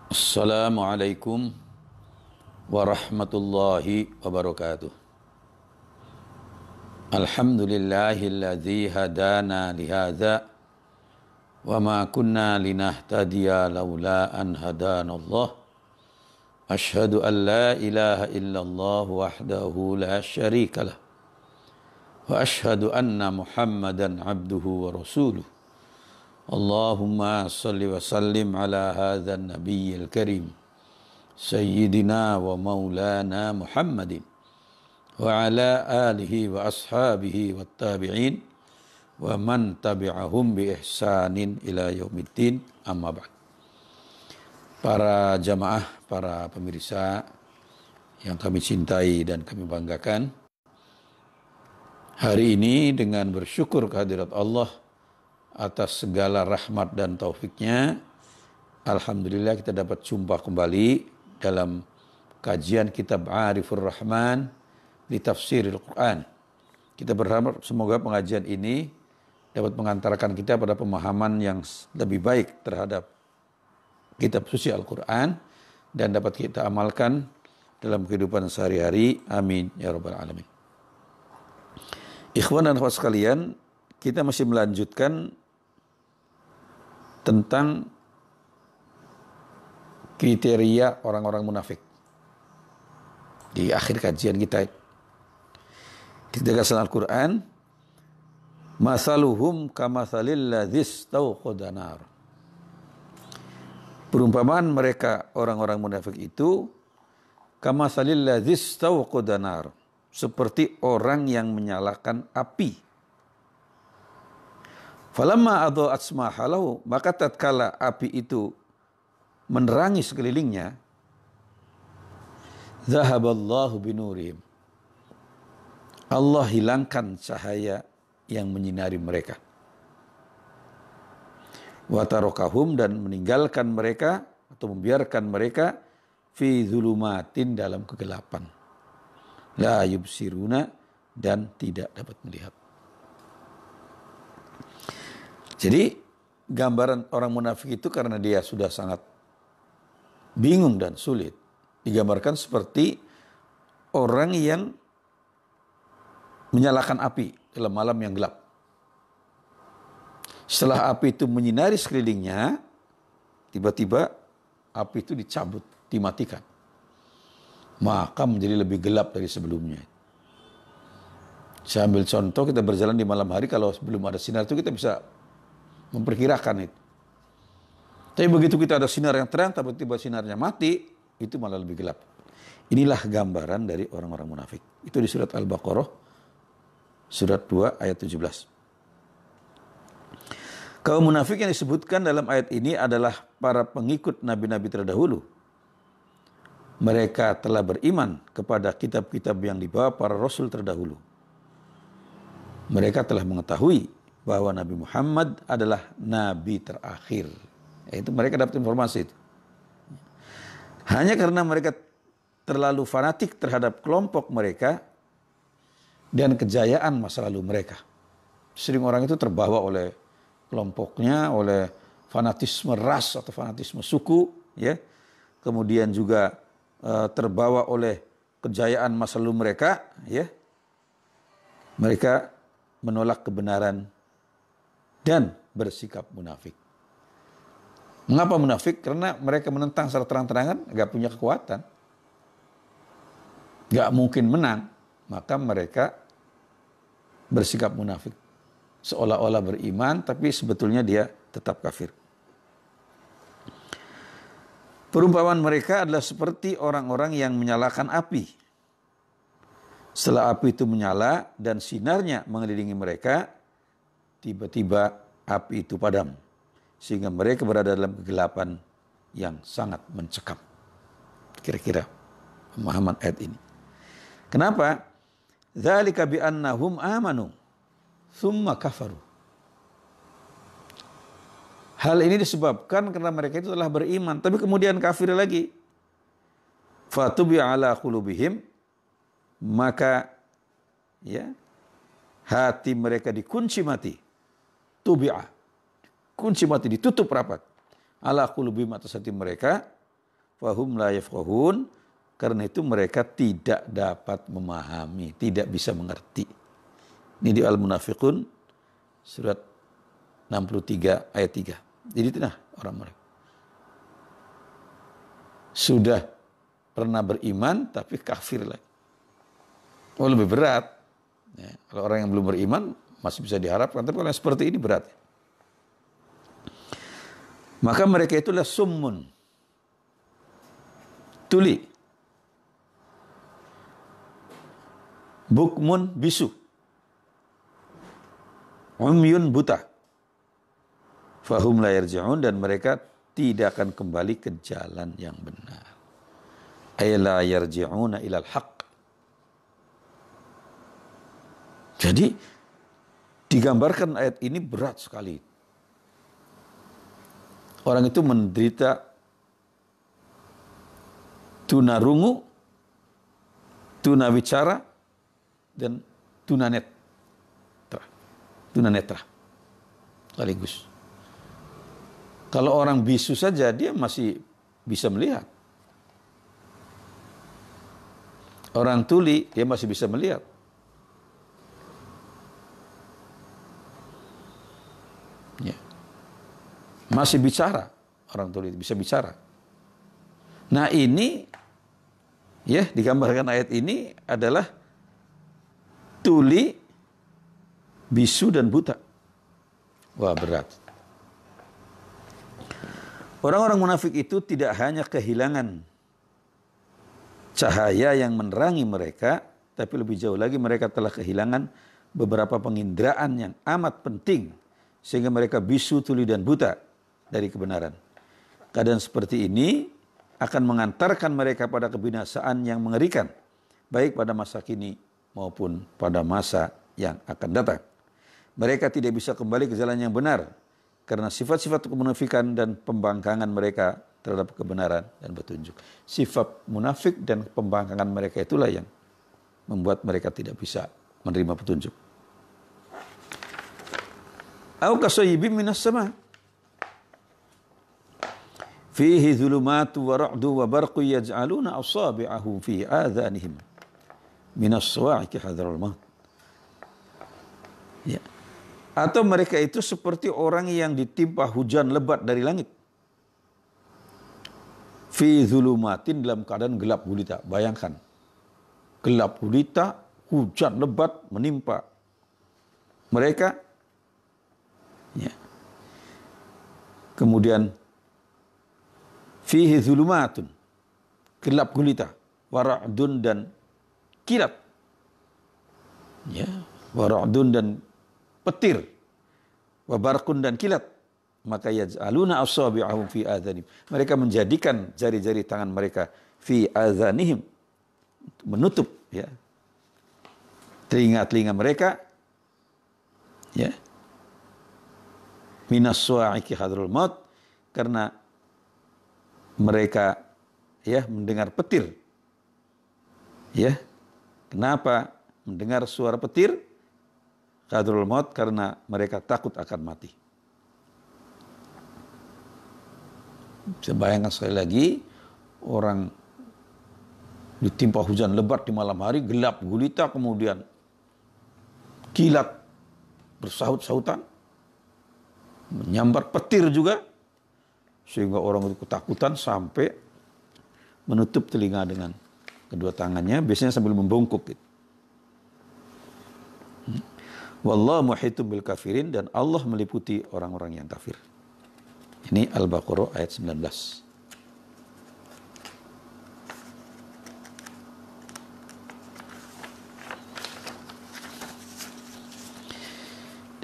Assalamualaikum warahmatullahi wabarakatuh. Alhamdulillahilladzi hadana lihadza wa ma kunna linahtadiya laula an hadanallah. Asyhadu an la ilaha illallah wahdahu la syarikalah wa asyhadu anna Muhammadan abduhu wa rasuluh. Allahumma salli wa sallim ala hadzal nabiyil karim sayyidina wa maulana Muhammadin wa ala alihi wa ashabihi wa tabi'in wa man tabi'ahum bi ihsanin ila yaumiddin, amma ba'd. Para jamaah, para pemirsa yang kami cintai dan kami banggakan, hari ini dengan bersyukur kehadirat Allah atas segala rahmat dan taufiknya, alhamdulillah kita dapat jumpa kembali dalam kajian kitab Arifur Rahman di Tafsiril Quran. Kita berharap semoga pengajian ini dapat mengantarkan kita pada pemahaman yang lebih baik terhadap kitab suci Al-Quran dan dapat kita amalkan dalam kehidupan sehari-hari. Amin ya rabbal alamin. Ikhwan dan akhwat sekalian, kita masih melanjutkan tentang kriteria orang-orang munafik. Di akhir kajian kita ditegaskan Al-Quran, masaluhum kamathalil ladzis tauqada nar. Perumpamaan mereka orang-orang munafik itu kamathalil ladzis tauqada nar, seperti orang yang menyalakan api. Falamma adha'at asmahalahu, maka tatkala api itu menerangi sekelilingnya, zahaballahu binurihim, Allah hilangkan cahaya yang menyinari mereka. Wa tarakahum, dan meninggalkan mereka atau membiarkan mereka fi zulumatin, dalam kegelapan. La yubsiruna, dan tidak dapat melihat. Jadi gambaran orang munafik itu karena dia sudah sangat bingung dan sulit, digambarkan seperti orang yang menyalakan api dalam malam yang gelap. Setelah api itu menyinari sekelilingnya, tiba-tiba api itu dicabut, dimatikan. Maka menjadi lebih gelap dari sebelumnya. Saya ambil contoh, kita berjalan di malam hari, kalau sebelum ada sinar itu kita bisa memperkirakan itu. Tapi begitu kita ada sinar yang terang, tiba-tiba sinarnya mati, itu malah lebih gelap. Inilah gambaran dari orang-orang munafik. Itu di surat Al-Baqarah, surat 2 ayat 17. Kaum munafik yang disebutkan dalam ayat ini adalah para pengikut nabi-nabi terdahulu. Mereka telah beriman kepada kitab-kitab yang dibawa para rasul terdahulu. Mereka telah mengetahui bahwa Nabi Muhammad adalah nabi terakhir. Itu mereka dapat informasi itu. Hanya karena mereka terlalu fanatik terhadap kelompok mereka dan kejayaan masa lalu mereka. Sering orang itu terbawa oleh kelompoknya, oleh fanatisme ras atau fanatisme suku, ya. Kemudian juga terbawa oleh kejayaan masa lalu mereka, ya. Mereka menolak kebenaran dan bersikap munafik. Mengapa munafik? Karena mereka menentang secara terang-terangan, gak punya kekuatan, gak mungkin menang, maka mereka bersikap munafik. Seolah-olah beriman, tapi sebetulnya dia tetap kafir. Perumpamaan mereka adalah seperti orang-orang yang menyalakan api. Setelah api itu menyala dan sinarnya mengelilingi mereka, tiba-tiba api itu padam, sehingga mereka berada dalam kegelapan yang sangat mencekam. Kira-kira pemahaman ayat ini. Kenapa? Dzalika bi annahum amanu tsumma kafaru. Hal ini disebabkan karena mereka itu telah beriman tapi kemudian kafir lagi. Fatubi ala qulubihim, maka ya hati mereka dikunci mati. Tubi'ah, kunci mati, ditutup rapat. Ala qulubihim, atas hati mereka. fahum la yafqahun, karena itu mereka tidak dapat memahami, tidak bisa mengerti. Ini di Al-Munafiqun surat 63 ayat 3. Jadi itu orang mereka sudah pernah beriman tapi kafir lagi. Oh, lebih berat. Ya, kalau orang yang belum beriman masih bisa diharapkan, tapi kalau yang seperti ini berat. Maka mereka itulah summun, tuli, bukmun bisu, umyun buta, fahum la yarji'un, dan mereka tidak akan kembali ke jalan yang benar. Ay la yarji'una ilal haq. Jadi digambarkan ayat ini berat sekali. Orang itu menderita tunarungu, tunawicara, dan tunanetra. Tunanetra sekaligus. Kalau orang bisu saja dia masih bisa melihat. Orang tuli dia masih bisa melihat. Ya. Masih bicara, orang tuli bisa bicara. Nah ini, ya digambarkan ayat ini adalah tuli, bisu dan buta. Wah berat. Orang-orang munafik itu tidak hanya kehilangan cahaya yang menerangi mereka, tapi lebih jauh lagi mereka telah kehilangan beberapa penginderaan yang amat penting, sehingga mereka bisu, tuli dan buta dari kebenaran. Keadaan seperti ini akan mengantarkan mereka pada kebinasaan yang mengerikan, baik pada masa kini maupun pada masa yang akan datang. Mereka tidak bisa kembali ke jalan yang benar karena sifat-sifat kemunafikan dan pembangkangan mereka terhadap kebenaran dan petunjuk. Sifat munafik dan pembangkangan mereka itulah yang membuat mereka tidak bisa menerima petunjuk. Au kasayyibin minas sama' fihi dhulumatu wa ra'du wa barqu yaj'aluna asabi'ahum fi adhanihim minas sawa'iqi hadral maut. Ya. Atau mereka itu seperti orang yang ditimpa hujan lebat dari langit. Fi dhulumatin, dalam keadaan gelap gulita. Bayangkan. Gelap gulita, hujan lebat menimpa mereka. Ya. Kemudian fihi dhulumatun, gelap gulita, wara'dun dan kilat. Ya, wara'dun dan petir, wabarkun dan kilat. Maka yaj'aluna asabi'ahum fi adhanihim. Mereka menjadikan jari-jari tangan mereka fi adhanihim, menutup ya telinga-telinga mereka, ya, minas suwa'iqi hadrul maut, karena mereka ya mendengar petir. Ya. Kenapa mendengar suara petir? Hadrul maut, karena mereka takut akan mati. Bisa bayangkan sekali lagi, orang ditimpa hujan lebat di malam hari, gelap gulita, kemudian kilat bersahut-sahutan, menyambar petir juga, sehingga orang itu ketakutan sampai menutup telinga dengan kedua tangannya, biasanya sambil membungkuk gitu. Wallahu muhitum bil kafirin, dan Allah meliputi orang-orang yang kafir. Ini Al-Baqarah ayat 19.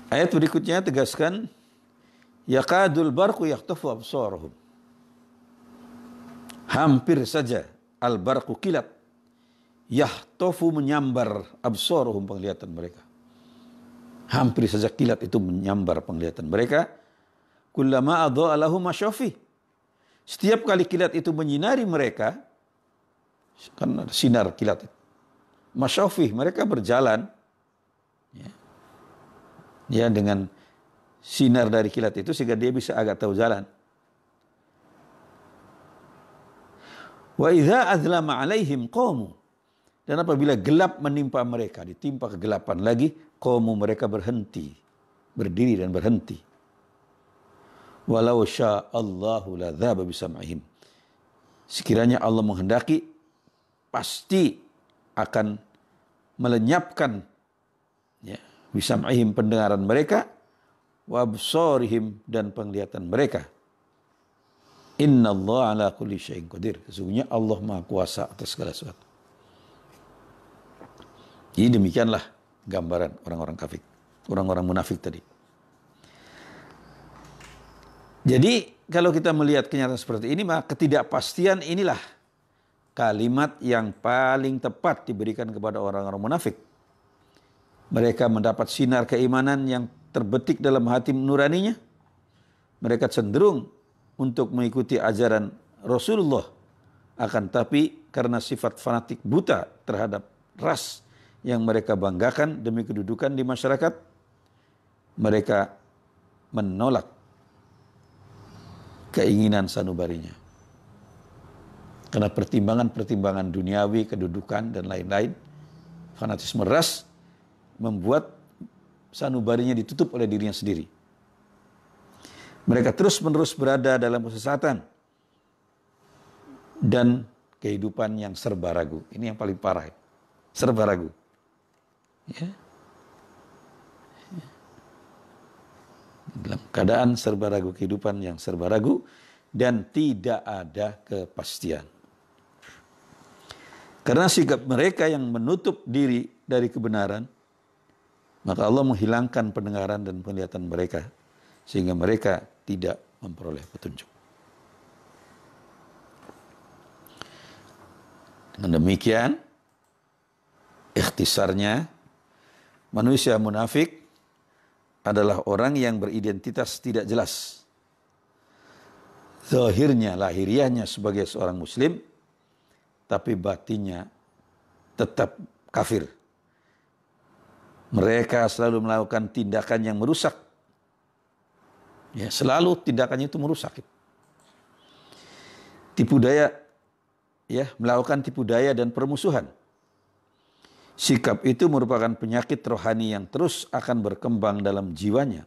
Ayat berikutnya tegaskan, yaqadul barqu yakhtafu absarahum. Hampir saja al-barqu kilat, yakhtafu menyambar absarahum, penglihatan mereka. Hampir saja kilat itu menyambar penglihatan mereka. Kullama adha'a lahum masyafi. Setiap kali kilat itu menyinari mereka, kan sinar kilat itu, masyafi, mereka berjalan ya dengan sinar dari kilat itu, sehingga dia bisa agak tahu jalan. Wa idza azlama alaihim qamu. Dan apabila gelap menimpa mereka, ditimpa kegelapan lagi, qamu, mereka berhenti, berdiri dan berhenti. Walau sya'allahu ladzaba bisam'ihim. Sekiranya Allah menghendaki, pasti akan melenyapkan ya, bisam'ihim, pendengaran mereka, wa absarihim, dan penglihatan mereka. Innallaha ala kulli syai'in qadir. Sesungguhnya Allah Maha Kuasa atas segala sesuatu. Jadi demikianlah gambaran orang-orang kafir, orang-orang munafik tadi. Jadi kalau kita melihat kenyataan seperti ini, maka ketidakpastian inilah kalimat yang paling tepat diberikan kepada orang-orang munafik. Mereka mendapat sinar keimanan yang terbetik dalam hati nuraninya. Mereka cenderung untuk mengikuti ajaran Rasulullah. Akan tapi karena sifat fanatik buta terhadap ras yang mereka banggakan demi kedudukan di masyarakat, mereka menolak keinginan sanubarinya. Karena pertimbangan-pertimbangan duniawi, kedudukan, dan lain-lain, fanatisme ras membuat sanubarinya ditutup oleh dirinya sendiri. Mereka terus-menerus berada dalam kesesatan dan kehidupan yang serba ragu. Ini yang paling parah, serba ragu. Ya. Dalam keadaan serba ragu, kehidupan yang serba ragu, dan tidak ada kepastian. Karena sikap mereka yang menutup diri dari kebenaran, maka Allah menghilangkan pendengaran dan penglihatan mereka, sehingga mereka tidak memperoleh petunjuk. Dengan demikian, ikhtisarnya, manusia munafik adalah orang yang beridentitas tidak jelas. Zahirnya, lahiriahnya sebagai seorang muslim, tapi batinnya tetap kafir. Mereka selalu melakukan tindakan yang merusak. Ya, selalu tindakannya itu merusak. Tipu daya, ya, melakukan tipu daya dan permusuhan. Sikap itu merupakan penyakit rohani yang terus akan berkembang dalam jiwanya.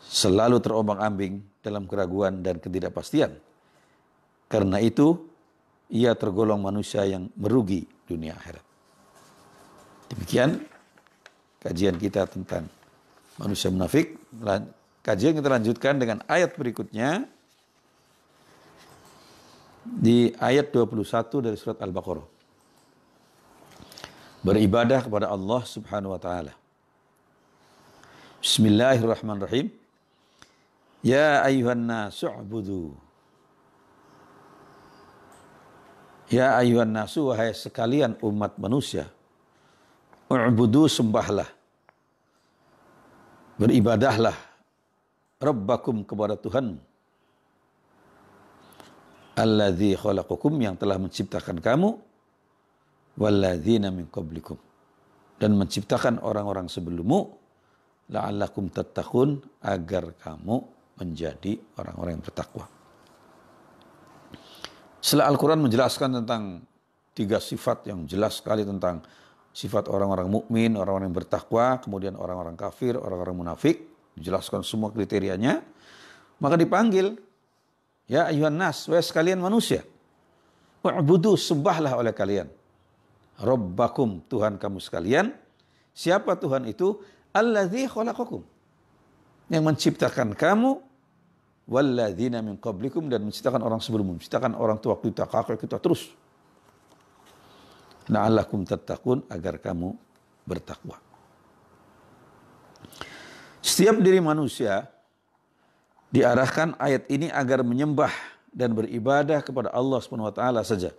Selalu terombang-ambing dalam keraguan dan ketidakpastian. Karena itu, ia tergolong manusia yang merugi dunia akhirat. Demikian kajian kita tentang manusia munafik. Kajian kita lanjutkan dengan ayat berikutnya. Di ayat 21 dari surat Al-Baqarah. Beribadah kepada Allah Subhanahu wa taala. Bismillahirrahmanirrahim. Ya ayyuhan nasu ubudu. Ya ayyuhan nasu, wahai sekalian umat manusia. Ubudu, sembahlah. Beribadahlah Rabbakum, kepada Tuhan. Alladzi khalaqakum, yang telah menciptakan kamu. Walladzina min qablikum, dan menciptakan orang-orang sebelummu, la'allakum tattaqun, agar kamu menjadi orang-orang yang bertakwa. Setelah Al-Quran menjelaskan tentang 3 sifat yang jelas sekali tentang sifat orang-orang mukmin, orang-orang yang bertakwa, kemudian orang-orang kafir, orang-orang munafik, dijelaskan semua kriterianya, maka dipanggil, ya ayuhan nas, wahai sekalian manusia, wa'budu, sembahlah oleh kalian Rabbakum, Tuhan kamu sekalian. Siapa Tuhan itu? Alladzi khalaqakum, yang menciptakan kamu, walladzina min qablikum, dan menciptakan orang sebelummu, menciptakan orang tua kita, kakek kita, terus. La'allakum tattaqun, agar kamu bertakwa. Setiap diri manusia diarahkan ayat ini agar menyembah dan beribadah kepada Allah Subhanahu wa taala saja.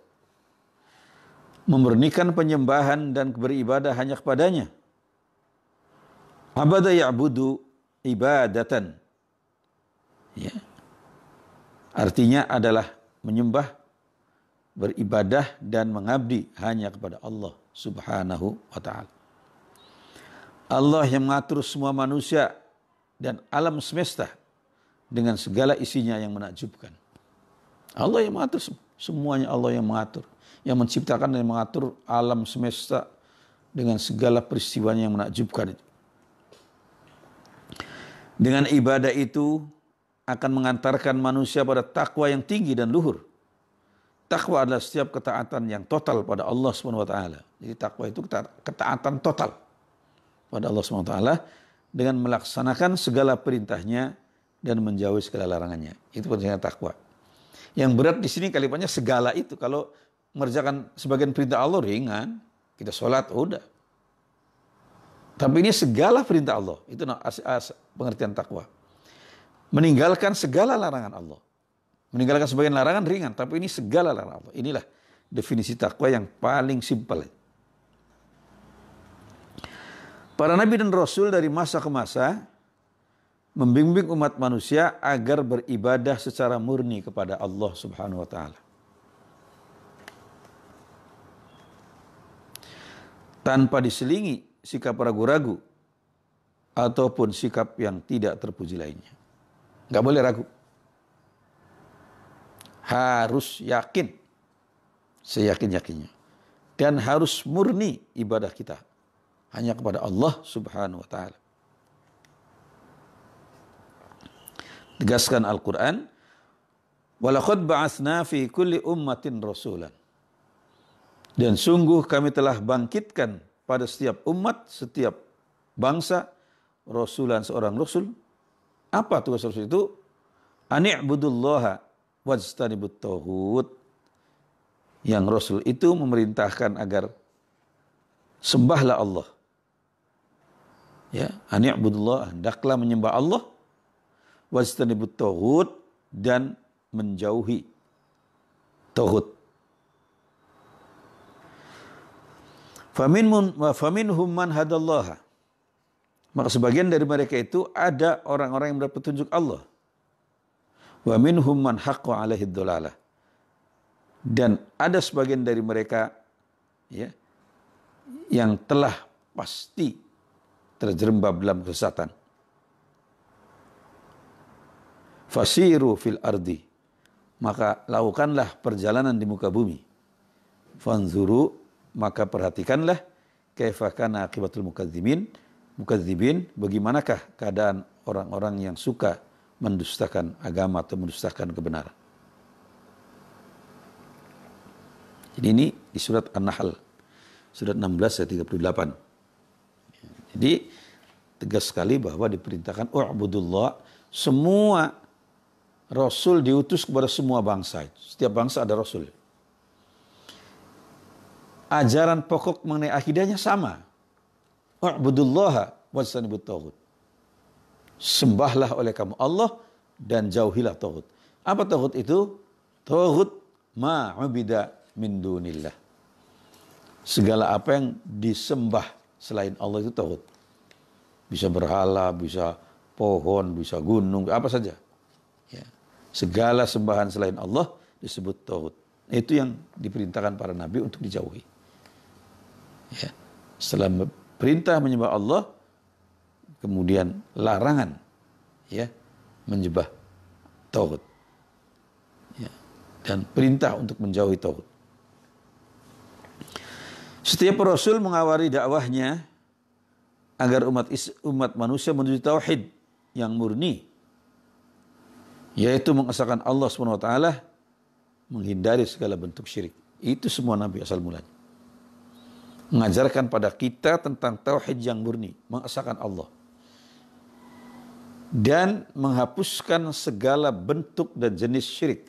Memurnikan penyembahan dan beribadah hanya kepadanya. Abada ya'budu ibadatan. Ya. Artinya adalah menyembah, beribadah dan mengabdi hanya kepada Allah Subhanahu wa taala. Allah yang mengatur semua manusia dan alam semesta dengan segala isinya yang menakjubkan. Allah yang mengatur semua. Semuanya Allah yang mengatur, yang menciptakan dan mengatur alam semesta dengan segala peristiwanya yang menakjubkan itu. Dengan ibadah itu akan mengantarkan manusia pada takwa yang tinggi dan luhur. Takwa adalah setiap ketaatan yang total pada Allah Subhanahu wa taala. Jadi takwa itu ketaatan total pada Allah Subhanahu wa taala dengan melaksanakan segala perintahnya dan menjauhi segala larangannya. Itu pentingnya takwa. Yang berat di sini kalimatnya segala itu. Kalau mengerjakan sebagian perintah Allah ringan, kita sholat udah. Tapi ini segala perintah Allah. Itu pengertian takwa. Meninggalkan segala larangan Allah. Meninggalkan sebagian larangan ringan, tapi ini segala larangan Allah. Inilah definisi takwa yang paling simpel. Para nabi dan rasul dari masa ke masa membimbing umat manusia agar beribadah secara murni kepada Allah Subhanahu wa taala. Tanpa diselingi sikap ragu-ragu ataupun sikap yang tidak terpuji lainnya. Nggak boleh ragu. Harus yakin, seyakin-yakinnya. Dan harus murni ibadah kita hanya kepada Allah Subhanahu wa taala. Tegaskan Al-Qur'an, "Walaqad ba'atsna fi kulli ummatin rasulan." Dan sungguh kami telah bangkitkan pada setiap umat, setiap bangsa rasulan, seorang rasul. Apa tugas rasul itu? Ani'budullaha wajtanibut tauhid. Yang rasul itu memerintahkan agar sembahlah Allah. Ya, ani'budullah, hendaklah menyembah Allah, wajtanibut tauhid, dan menjauhi tauhid. Faminhum man hadallaha. Maka sebagian dari mereka itu ada orang-orang yang mendapat petunjuk Allah. Wa minhum man haqqa alaihi dhalalah. Dan ada sebagian dari mereka ya yang telah pasti terjerembab dalam kesesatan. Fasiru fil ardi. Maka lakukanlah perjalanan di muka bumi. Fanzuru, maka perhatikanlah kaifa kana aqibatul mukadzibin, bagaimanakah keadaan orang-orang yang suka mendustakan agama atau mendustakan kebenaran. Jadi ini di surat An-Nahl, surat 16 ayat 38. Jadi tegas sekali bahwa diperintahkan u'budullah. Semua rasul diutus kepada semua bangsa. Setiap bangsa ada rasul. Ajaran pokok mengenai akidahnya sama. U'budullaha wajtanibut tauhid. Sembahlah oleh kamu Allah dan jauhilah tauhid. Apa tauhid itu? Tauhid ma'ubida min dunillah. Segala apa yang disembah selain Allah itu tauhid. Bisa berhala, bisa pohon, bisa gunung, apa saja. Ya. Segala sembahan selain Allah disebut tauhid. Itu yang diperintahkan para nabi untuk dijauhi. Ya. Setelah perintah menyembah Allah, kemudian larangan ya menyembah tauhid. Ya. Dan perintah untuk menjauhi tauhid. Setiap rasul mengawali dakwahnya agar umat manusia menuju tauhid yang murni, yaitu mengesahkan Allah SWT, menghindari segala bentuk syirik. Itu semua nabi asal mulanya. Mengajarkan pada kita tentang tauhid yang murni, mengesahkan Allah, dan menghapuskan segala bentuk dan jenis syirik,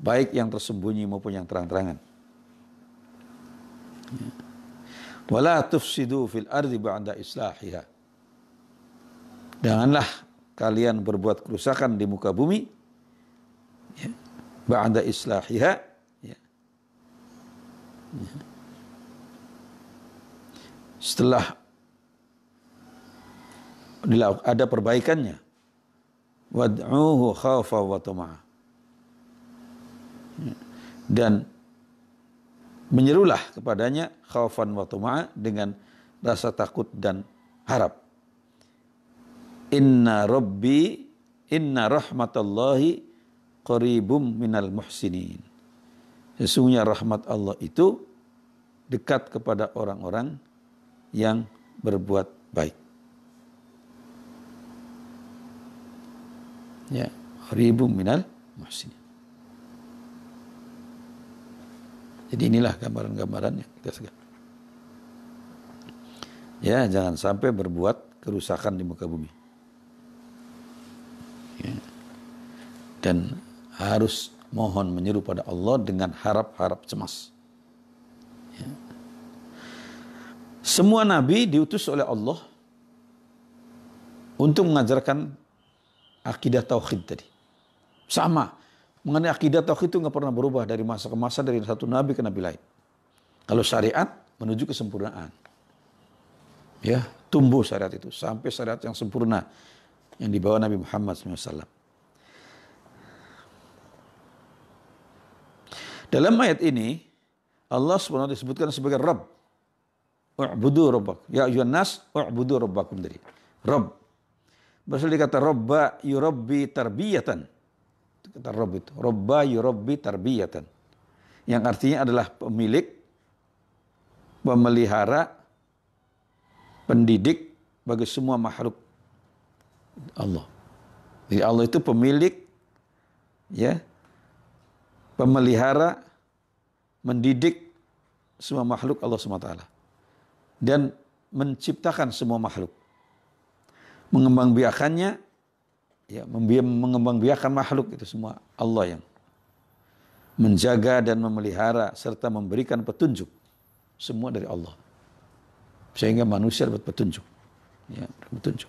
baik yang tersembunyi maupun yang terang-terangan. Wala tufsidu fil ardi ba'da islahiha. Janganlah kalian berbuat kerusakan di muka bumi ya, ba'da islahiha ya. Setelah ada perbaikannya. Wad'uhu khawfa wa tama'a. Dan menyerulah kepadanya khaufan wa tama'a, dengan rasa takut dan harap. Inna rahmatallahi qaribum minal muhsinin. Sesungguhnya rahmat Allah itu dekat kepada orang-orang yang berbuat baik. Ya, qaribun minal muhsinin. Jadi inilah gambaran-gambaran yang kita segala. Ya, jangan sampai berbuat kerusakan di muka bumi. Ya. Dan harus mohon menyeru pada Allah dengan harap-harap cemas. Ya. Semua nabi diutus oleh Allah untuk mengajarkan akidah tauhid tadi. Sama. Mengenai akidah tauhid itu nggak pernah berubah dari masa ke masa, dari satu nabi ke nabi lain. Kalau syariat menuju kesempurnaan. Ya, tumbuh syariat itu sampai syariat yang sempurna yang dibawa Nabi Muhammad SAW. Dalam ayat ini Allah SWT disebutkan sebagai Rabb. U'budu rabbak. Ya ayyuhan nas, u'budu rabbakum tadi. Rabb. Berasal dari kata Rabba yurabbi tarbiyatan. Itu kata Rabb itu. Rabba yurabbi tarbiyatan. Yang artinya adalah pemilik, pemelihara, pendidik bagi semua makhluk Allah. Jadi Allah itu pemilik, ya, pemelihara, mendidik semua makhluk Allah SWT. Dan menciptakan semua makhluk. Mengembangbiakannya, ya, mengembangbiakan makhluk itu semua Allah yang menjaga dan memelihara serta memberikan petunjuk. Semua dari Allah. Sehingga manusia dapat petunjuk. Ya, petunjuk.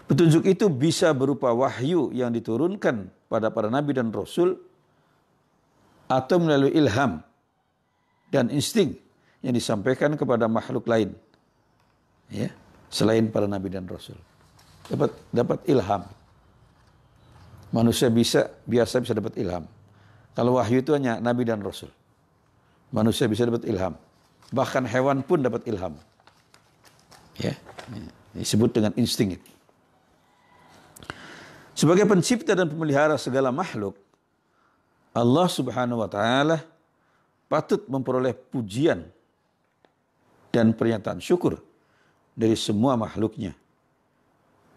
Petunjuk itu bisa berupa wahyu yang diturunkan pada para nabi dan rasul, atau melalui ilham dan insting yang disampaikan kepada makhluk lain, ya, selain para nabi dan rasul. Dapat ilham. Manusia biasa bisa dapat ilham. Kalau wahyu itu hanya nabi dan rasul. Manusia bisa dapat ilham. Bahkan hewan pun dapat ilham. Ya, disebut dengan insting. Sebagai pencipta dan pemelihara segala makhluk, Allah Subhanahu wa taala patut memperoleh pujian dan pernyataan syukur dari semua makhluknya.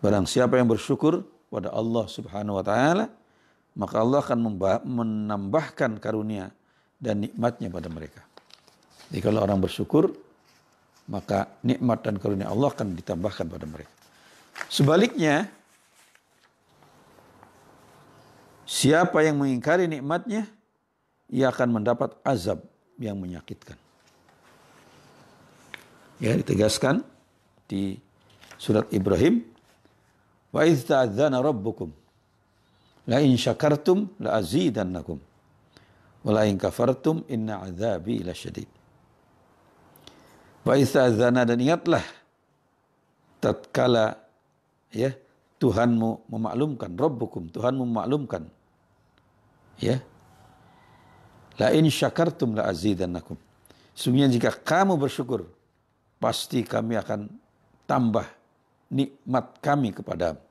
Barang siapa yang bersyukur pada Allah Subhanahu wa taala, maka Allah akan menambahkan karunia dan nikmatnya pada mereka. Jadi kalau orang bersyukur, maka nikmat dan karunia Allah akan ditambahkan pada mereka. Sebaliknya, siapa yang mengingkari nikmatnya, ia akan mendapat azab yang menyakitkan. Ya, ditegaskan di surat Ibrahim, wa idz ta'adzana rabbukum la in syakartum la azidannakum wa la in kafartum inna 'adzabi lasyadid. Wa idz ta'adzana, dan ingatlah tatkala, ya, Tuhanmu memaklumkan, Rabbukum, Tuhanmu memaklumkan, ya, la in syakartum la azidannakum. Sesungguhnya jika kamu bersyukur, pasti kami akan tambah nikmat kami kepadamu.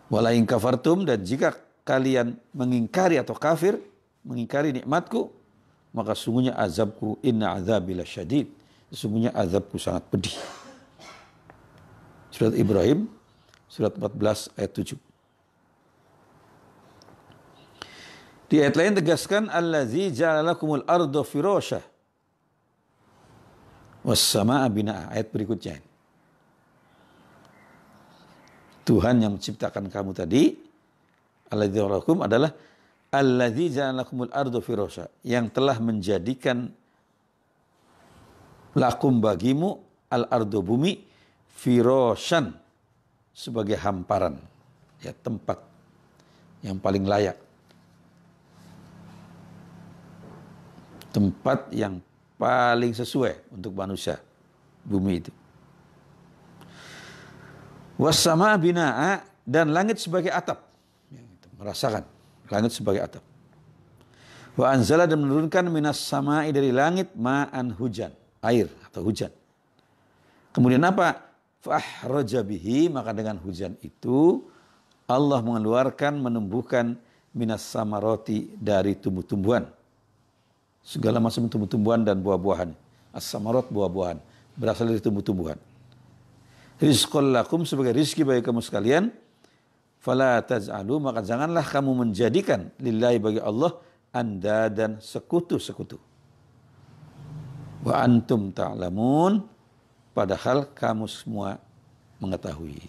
Wala in kafartum, dan jika kalian mengingkari atau kafir, mengingkari nikmatku, maka sungguhnya azabku, inna azabi lasyadid, sesungguhnya azabku sangat pedih. Surat Ibrahim, surat 14 ayat 7. Di ayat lain tegaskan, allazi ja'ala lakumul arda firasha was samaa binaa. Ayat berikutnya. Tuhan yang menciptakan kamu tadi, allazi lakum adalah allazi ja'ala lakumul arda firasha, yang telah menjadikan lakum bagimu al-ardu bumi firashan, sebagai hamparan, ya, tempat yang paling layak, tempat yang paling sesuai untuk manusia, bumi itu. Wassama binaa, dan langit sebagai atap, ya, merasakan langit sebagai atap. Wa anzala, dan menurunkan minas samai, dari langit, ma'an, hujan, air atau hujan. Kemudian apa? Fahraja bihi, maka dengan hujan itu Allah mengeluarkan, menumbuhkan minas samaroti, dari tumbuh-tumbuhan. Segala macam tumbuh-tumbuhan dan buah-buahan. As-samarot, buah-buahan, berasal dari tumbuh-tumbuhan. Rizqul lakum, sebagai rizki bagi kamu sekalian. Fala taj'alu, maka janganlah kamu menjadikan lillahi, bagi Allah, andadan, sekutu-sekutu. Wa antum ta'lamun, padahal kamu semua mengetahui.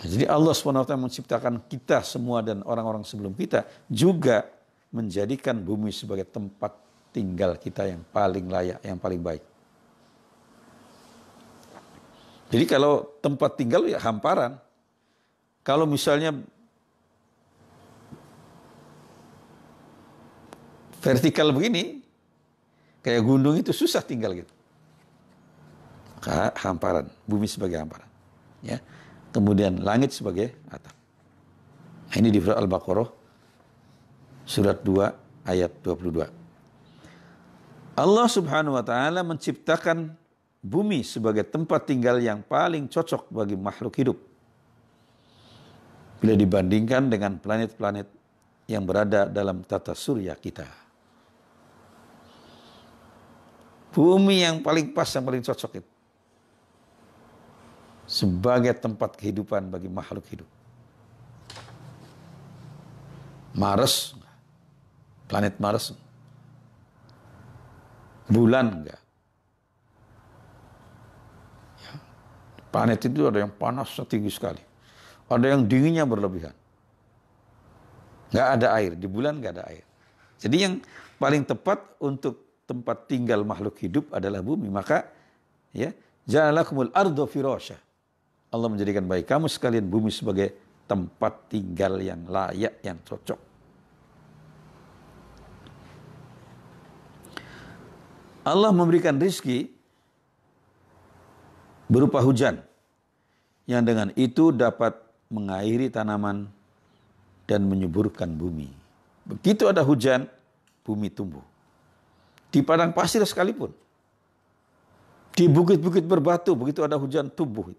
Jadi Allah SWT menciptakan kita semua dan orang-orang sebelum kita juga menjadikan bumi sebagai tempat tinggal kita yang paling layak, yang paling baik. Jadi kalau tempat tinggal ya hamparan. Kalau misalnya vertikal begini, kayak gunung itu susah tinggal gitu. Hamparan, bumi sebagai hamparan. Ya. Kemudian langit sebagai atap. Nah, ini di surat Al-Baqarah surat 2 ayat 22. Allah Subhanahu wa taala menciptakan bumi sebagai tempat tinggal yang paling cocok bagi makhluk hidup. Bila dibandingkan dengan planet-planet yang berada dalam tata surya kita. Bumi yang paling pas, yang paling cocok itu. Sebagai tempat kehidupan bagi makhluk hidup. Mars, planet Mars, bulan enggak. Ya. Planet itu ada yang panasnya tinggi sekali, ada yang dinginnya berlebihan. Enggak ada air, di bulan enggak ada air. Jadi yang paling tepat untuk tempat tinggal makhluk hidup adalah bumi. Maka ya, ja'alakumul ardo firasya. Allah menjadikan bagi kamu sekalian bumi sebagai tempat tinggal yang layak, yang cocok. Allah memberikan rizki berupa hujan, yang dengan itu dapat mengairi tanaman dan menyuburkan bumi. Begitu ada hujan, bumi tumbuh. Di padang pasir sekalipun, di bukit-bukit berbatu, begitu ada hujan, tumbuh.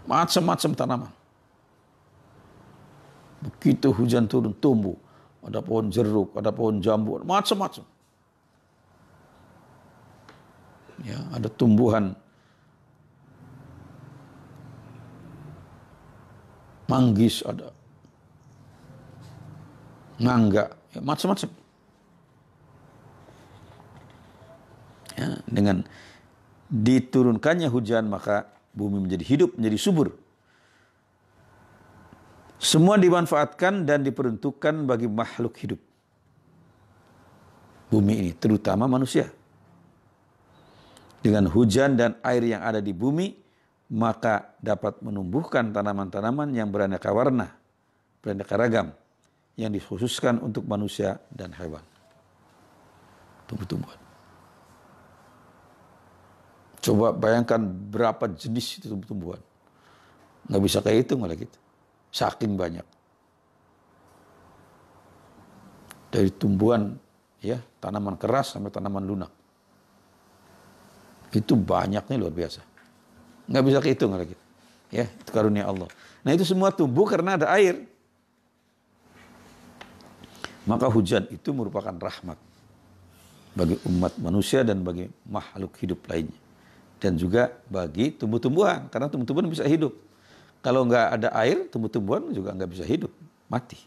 Macam-macam tanaman. Begitu hujan turun, tumbuh. Ada pohon jeruk, ada pohon jambu, macam-macam. Ya, ada tumbuhan manggis, ada mangga, ya, macam-macam. Ya, dengan diturunkannya hujan, maka bumi menjadi hidup, menjadi subur. Semua dimanfaatkan dan diperuntukkan bagi makhluk hidup. Bumi ini, terutama manusia. Dengan hujan dan air yang ada di bumi, maka dapat menumbuhkan tanaman-tanaman yang beraneka warna, beraneka ragam, yang dikhususkan untuk manusia dan hewan. Tumbuh-tumbuhan. Coba bayangkan berapa jenis itu tumbuh-tumbuhan. Nggak bisa kehitung malah gitu. Saking banyak. Dari tumbuhan, ya, tanaman keras sampai tanaman lunak. Itu banyaknya luar biasa. Nggak bisa kehitung malah gitu. Ya, itu karunia Allah. Nah, itu semua tumbuh karena ada air. Maka hujan itu merupakan rahmat bagi umat manusia dan bagi makhluk hidup lainnya. Dan juga bagi tumbuh-tumbuhan, karena tumbuh-tumbuhan bisa hidup. Kalau nggak ada air, tumbuh-tumbuhan juga nggak bisa hidup, mati.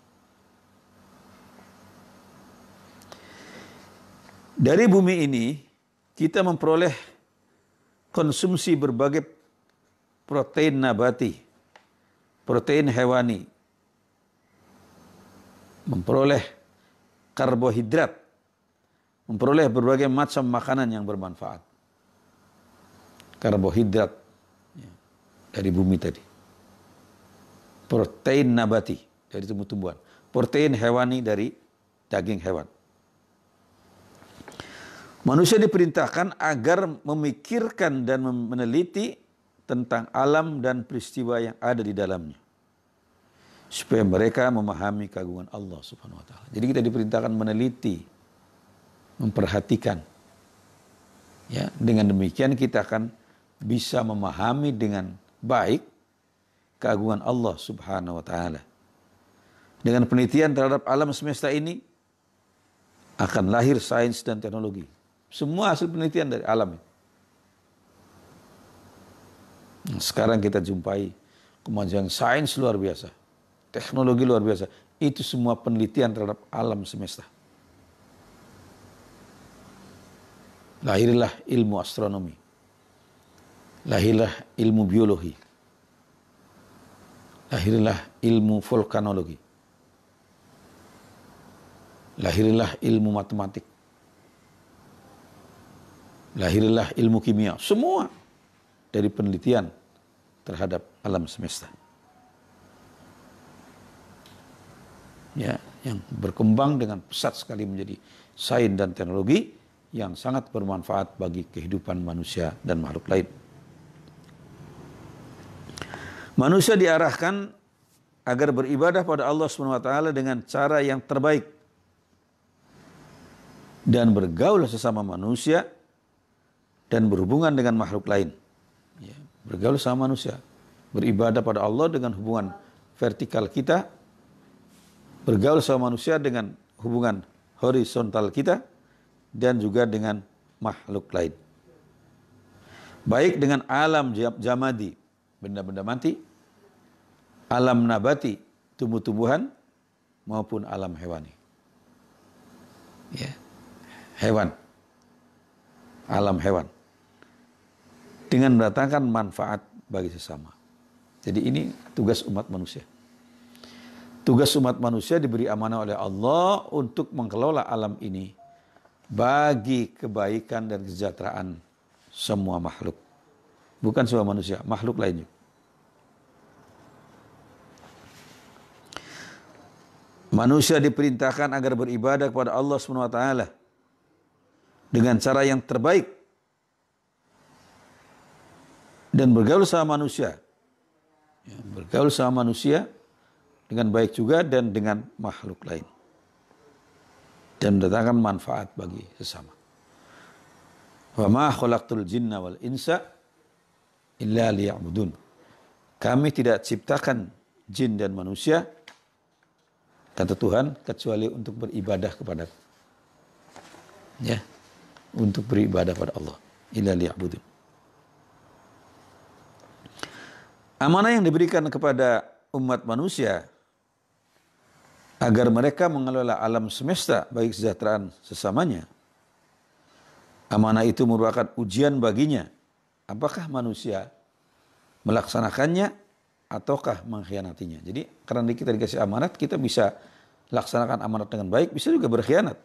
Dari bumi ini, kita memperoleh konsumsi berbagai protein nabati, protein hewani, memperoleh karbohidrat, memperoleh berbagai macam makanan yang bermanfaat. Karbohidrat ya, dari bumi tadi. Protein nabati dari tumbuh-tumbuhan. Protein hewani dari daging hewan. Manusia diperintahkan agar memikirkan dan meneliti tentang alam dan peristiwa yang ada di dalamnya. Supaya mereka memahami keagungan Allah Subhanahu wa taala. Jadi kita diperintahkan meneliti, memperhatikan. Ya, dengan demikian kita akan bisa memahami dengan baik keagungan Allah Subhanahu wa taala. Dengan penelitian terhadap alam semesta ini akan lahir sains dan teknologi. Semua hasil penelitian dari alam. Sekarang kita jumpai kemajuan sains luar biasa, teknologi luar biasa. Itu semua penelitian terhadap alam semesta. Lahirlah ilmu astronomi, lahirlah ilmu biologi, lahirlah ilmu vulkanologi, lahirlah ilmu matematik, lahirlah ilmu kimia. Semua dari penelitian terhadap alam semesta. Ya, yang berkembang dengan pesat sekali menjadi sains dan teknologi yang sangat bermanfaat bagi kehidupan manusia dan makhluk lain. Manusia diarahkan agar beribadah pada Allah SWT dengan cara yang terbaik dan bergaul sesama manusia dan berhubungan dengan makhluk lain. Ya, bergaul sama manusia, beribadah pada Allah dengan hubungan vertikal kita, bergaul sama manusia dengan hubungan horizontal kita, dan juga dengan makhluk lain. Baik dengan alam jamadi, benda-benda mati, alam nabati, tumbuh-tumbuhan, maupun alam hewani. Ya, hewan, alam hewan. Dengan mendatangkan manfaat bagi sesama. Jadi ini tugas umat manusia. Tugas umat manusia diberi amanah oleh Allah untuk mengelola alam ini bagi kebaikan dan kesejahteraan semua makhluk. Bukan semua manusia, makhluk lainnya. Manusia diperintahkan agar beribadah kepada Allah SWT dengan cara yang terbaik dan bergaul sama manusia. Ya, bergaul sama manusia dengan baik juga dan dengan makhluk lain. Dan mendatangkan manfaat bagi sesama. Wa ma khalaqtul jinna wal insa illa liya'budun. Kami tidak ciptakan jin dan manusia, kata Tuhan, kecuali untuk beribadah kepada, ya, untuk beribadah pada Allah. Illa liya'budun. Amanah yang diberikan kepada umat manusia agar mereka mengelola alam semesta bagi kesejahteraan sesamanya. Amanah itu merupakan ujian baginya. Apakah manusia melaksanakannya ataukah mengkhianatinya. Jadi karena kita dikasih amanat, kita bisa laksanakan amanat dengan baik, bisa juga berkhianat.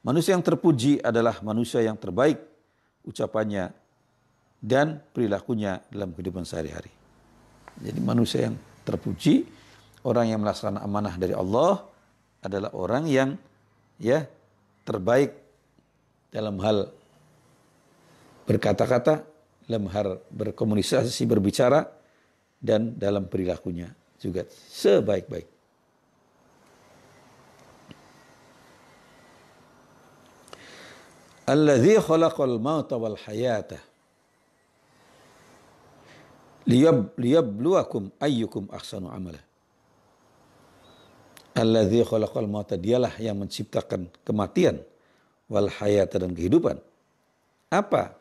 Manusia yang terpuji adalah manusia yang terbaik ucapannya dan perilakunya dalam kehidupan sehari-hari. Jadi manusia yang terpuji, orang yang melaksanakan amanah dari Allah adalah orang yang ya terbaik dalam hal berkata-kata, dalam hal berkomunikasi, berbicara, dan dalam perilakunya juga sebaik-baik. Alladzi khalaqal mauta wal hayata liyabluwakum ayyukum ahsanu amala. Alladzi khalaqal mauta, dialah yang menciptakan kematian, wal hayata, dan kehidupan. Apa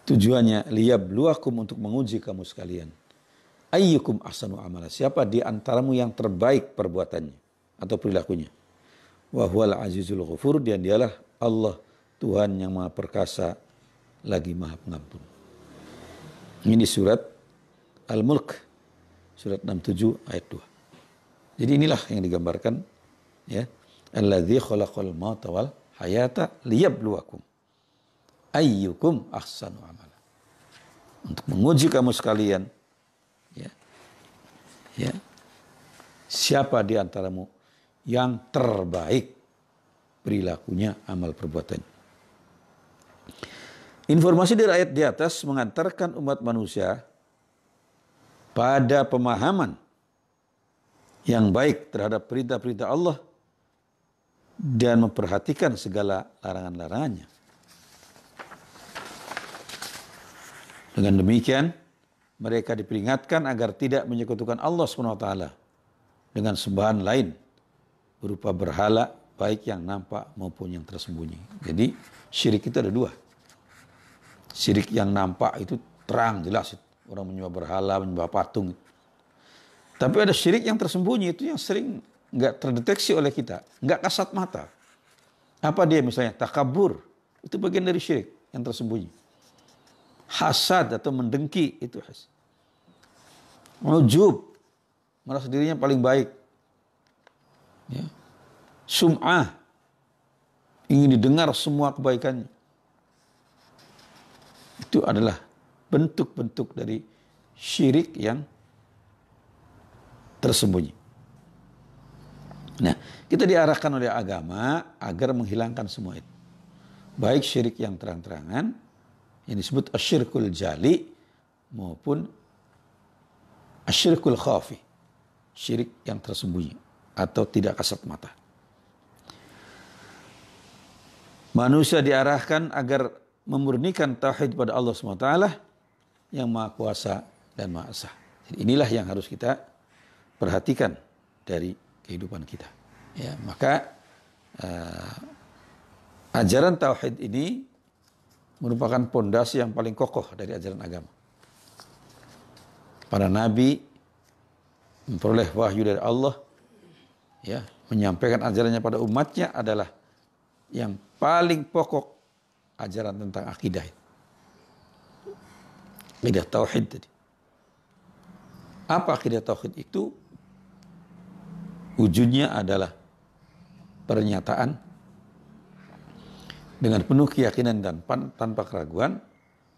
tujuannya? Liyabluwakum, untuk menguji kamu sekalian. Ayyukum ahsanu amala, siapa di antaramu yang terbaik perbuatannya atau perilakunya. Wa huwal azizul ghafur, dan dialah Allah, Tuhan yang Maha Perkasa lagi Maha Pengampun. Ini surat Al-Mulk, surat 67 ayat 2. Jadi inilah yang digambarkan, ya. Alladzi khalaqal mauta wal hayata liyabluwakum ayyukum ahsanu amala. Untuk menguji kamu sekalian, ya. Ya. Siapa di antaramu yang terbaik perilakunya, amal perbuatannya. Informasi dari ayat di atas mengantarkan umat manusia pada pemahaman yang baik terhadap perintah-perintah Allah dan memperhatikan segala larangan-larangannya. Dengan demikian, mereka diperingatkan agar tidak menyekutukan Allah SWT dengan sembahan lain berupa berhala, baik yang nampak maupun yang tersembunyi. Jadi syirik itu ada dua. Syirik yang nampak itu terang, jelas. Orang menyembah berhala, menyembah patung. Tapi ada syirik yang tersembunyi, itu yang sering nggak terdeteksi oleh kita, nggak kasat mata. Apa dia? Misalnya takabur, itu bagian dari syirik yang tersembunyi. Hasad atau mendengki, itu hasad. Ujub, merasa dirinya paling baik. Ya. Sum'ah, ingin didengar semua kebaikannya. Itu adalah bentuk-bentuk dari syirik yang tersembunyi. Nah, kita diarahkan oleh agama agar menghilangkan semua itu. Baik syirik yang terang-terangan, yang disebut asyirkul jali, maupun asyirkul khafi, syirik yang tersembunyi atau tidak kasat mata. Manusia diarahkan agar memurnikan tauhid pada Allah SWT yang Maha Kuasa dan Maha Esa. Jadi inilah yang harus kita perhatikan dari kehidupan kita. Ya, maka ajaran tauhid ini merupakan pondasi yang paling kokoh dari ajaran agama. Para nabi memperoleh wahyu dari Allah, ya, menyampaikan ajarannya pada umatnya adalah yang paling pokok ajaran tentang akidah. Akidah tauhid tadi. Apa akidah tauhid itu? Wujudnya adalah pernyataan dengan penuh keyakinan dan tanpa keraguan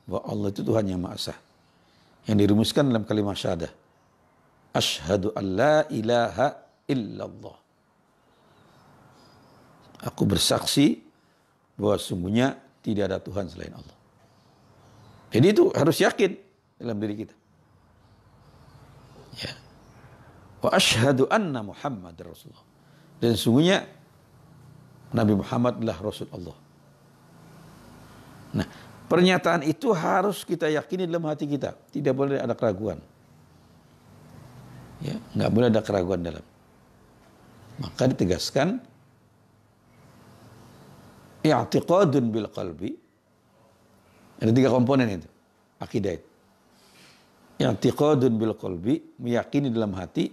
bahwa Allah itu Tuhan yang Maha Esa. Yang dirumuskan dalam kalimat syahadah. Asyhadu an la ilaha illallah. Aku bersaksi bahwa sungguhnya tidak ada Tuhan selain Allah. Jadi itu harus yakin dalam diri kita. Ya. Wa asyhadu anna Muhammad Rasulullah. Dan sungguhnya Nabi Muhammad adalah Rasul Allah. Nah, pernyataan itu harus kita yakini dalam hati kita. Tidak boleh ada keraguan. Ya, nggak boleh ada keraguan dalam. Maka ditegaskan i'tiqadun bil qalbi. Ada 3 komponen itu. Akidah itu. I'tiqadun bil qalbi, meyakini dalam hati.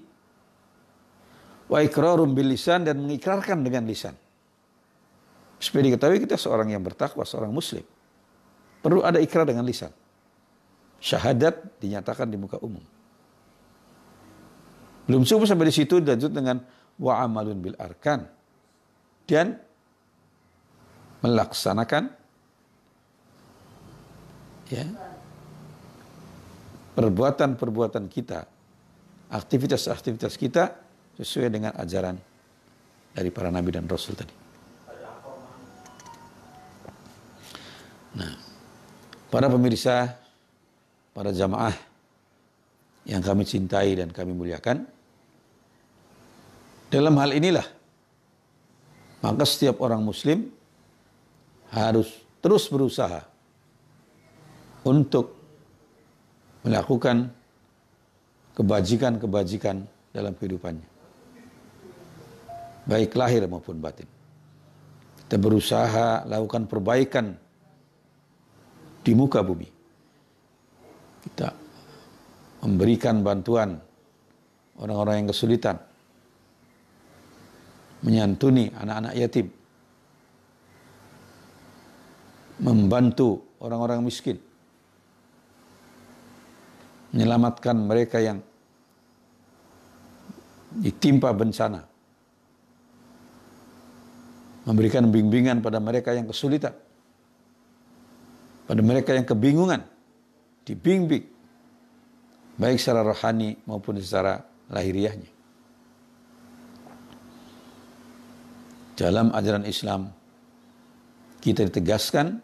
Wa iqrarun bil lisan, dan mengikrarkan dengan lisan. Supaya diketahui kita seorang yang bertakwa, seorang muslim. Perlu ada ikrar dengan lisan. Syahadat dinyatakan di muka umum. Belum cukup sampai di situ, dilanjut dengan wa amalun bil arkan. Dan melaksanakan ya, perbuatan-perbuatan kita, aktivitas-aktivitas kita sesuai dengan ajaran dari para nabi dan rasul tadi. Nah, para pemirsa, para jamaah yang kami cintai dan kami muliakan, dalam hal inilah maka setiap orang muslim harus terus berusaha untuk melakukan kebajikan-kebajikan dalam kehidupannya, baik lahir maupun batin. Kita berusaha lakukan perbaikan di muka bumi. Kita memberikan bantuan orang-orang yang kesulitan, menyantuni anak-anak yatim, membantu orang-orang miskin, menyelamatkan mereka yang ditimpa bencana, memberikan bimbingan pada mereka yang kesulitan, pada mereka yang kebingungan, dibimbing, baik secara rohani maupun secara lahiriahnya. Dalam ajaran Islam, kita ditegaskan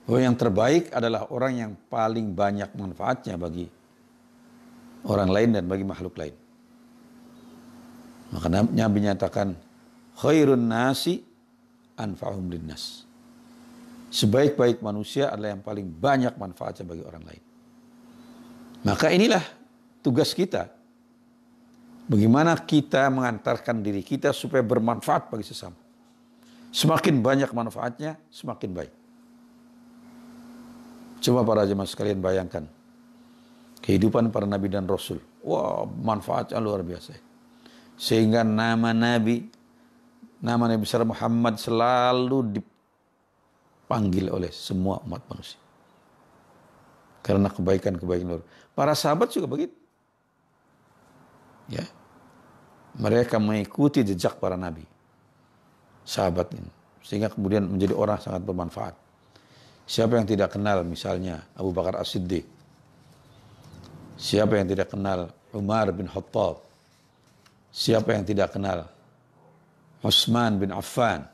bahwa yang terbaik adalah orang yang paling banyak manfaatnya bagi orang lain dan bagi makhluk lain. Maka Nabi menyatakan, khairun nasi anfa'uhum linnas. Sebaik-baik manusia adalah yang paling banyak manfaatnya bagi orang lain. Maka inilah tugas kita. Bagaimana kita mengantarkan diri kita supaya bermanfaat bagi sesama. Semakin banyak manfaatnya, semakin baik. Coba para jemaah sekalian bayangkan. Kehidupan para nabi dan rasul. Wah, manfaatnya luar biasa. Sehingga nama Nabi besar Muhammad selalu dipanggil oleh semua umat manusia. Karena kebaikan-kebaikan luar. Para sahabat juga begitu. Ya. Mereka mengikuti jejak para nabi. Sahabat ini. Sehingga kemudian menjadi orang sangat bermanfaat. Siapa yang tidak kenal misalnya Abu Bakar As-Siddiq. Siapa yang tidak kenal Umar bin Khattab. Siapa yang tidak kenal Utsman bin Affan.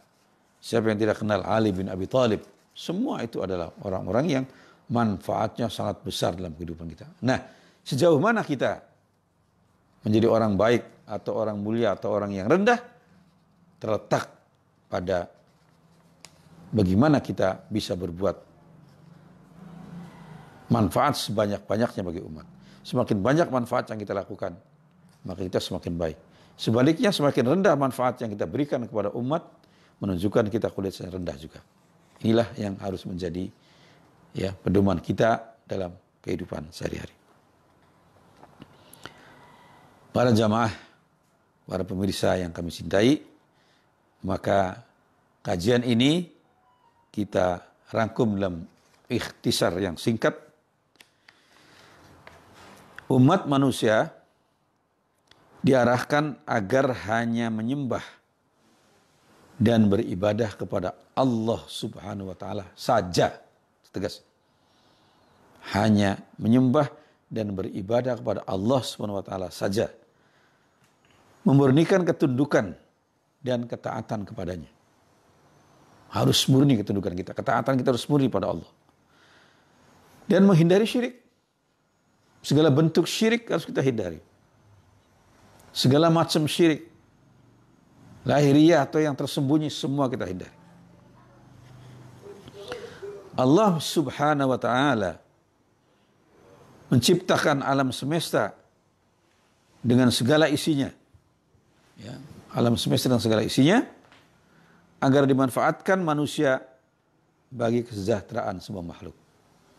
Siapa yang tidak kenal Ali bin Abi Thalib. Semua itu adalah orang-orang yang manfaatnya sangat besar dalam kehidupan kita. Nah, sejauh mana kita menjadi orang baik atau orang mulia atau orang yang rendah terletak pada bagaimana kita bisa berbuat manfaat sebanyak-banyaknya bagi umat. Semakin banyak manfaat yang kita lakukan, maka kita semakin baik. Sebaliknya semakin rendah manfaat yang kita berikan kepada umat, menunjukkan kita kulit yang rendah juga. Inilah yang harus menjadi pedoman kita dalam kehidupan sehari-hari. Para jamaah, para pemirsa yang kami cintai, maka kajian ini kita rangkum dalam ikhtisar yang singkat. Umat manusia diarahkan agar hanya menyembah dan beribadah kepada Allah Subhanahu wa taala saja. Tegas. Hanya menyembah dan beribadah kepada Allah Subhanahu wa taala saja. Memurnikan ketundukan dan ketaatan kepadanya. Harus murni ketundukan kita. Ketaatan kita harus murni pada Allah. Dan menghindari syirik. Segala bentuk syirik harus kita hindari. Segala macam syirik. Lahiriah atau yang tersembunyi semua kita hindari. Allah Subhanahu wa ta'ala menciptakan alam semesta dengan segala isinya. Ya, alam semesta dengan segala isinya agar dimanfaatkan manusia bagi kesejahteraan semua makhluk.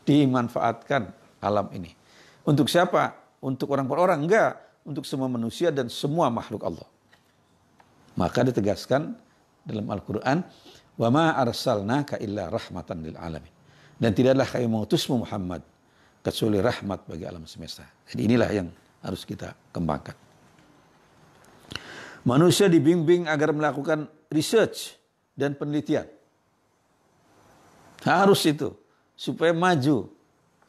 Dimanfaatkan alam ini. Untuk siapa? Untuk orang per orang? Enggak. Untuk semua manusia dan semua makhluk Allah. Maka ditegaskan dalam Al-Quran, wa ma arsalnaka illa rahmatan lil alamin. Dan tidaklah kami mengutusmu Muhammad kecuali rahmat bagi alam semesta. Jadi inilah yang harus kita kembangkan. Manusia dibimbing agar melakukan research dan penelitian. Harus itu supaya maju,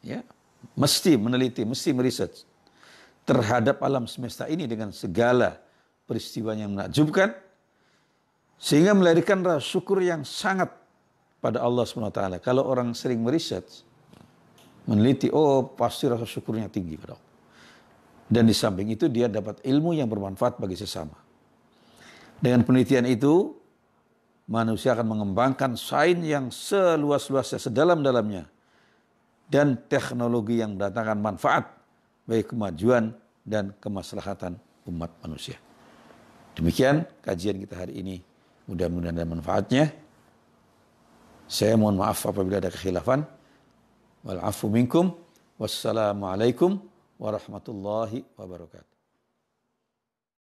ya, mesti meneliti, mesti meresearch terhadap alam semesta ini dengan segala peristiwa yang menakjubkan, sehingga melahirkan rasa syukur yang sangat pada Allah SWT. Kalau orang sering meresearch, meneliti, oh pasti rasa syukurnya tinggi pada Allah. Dan di samping itu dia dapat ilmu yang bermanfaat bagi sesama. Dengan penelitian itu, manusia akan mengembangkan sains yang seluas-luasnya, sedalam-dalamnya, dan teknologi yang mendatangkan manfaat bagi kemajuan dan kemaslahatan umat manusia. Demikian kajian kita hari ini. Mudah-mudahan ada manfaatnya. Saya mohon maaf apabila ada kekhilafan. Wal afu minkum. Wassalamualaikum warahmatullahi wabarakatuh.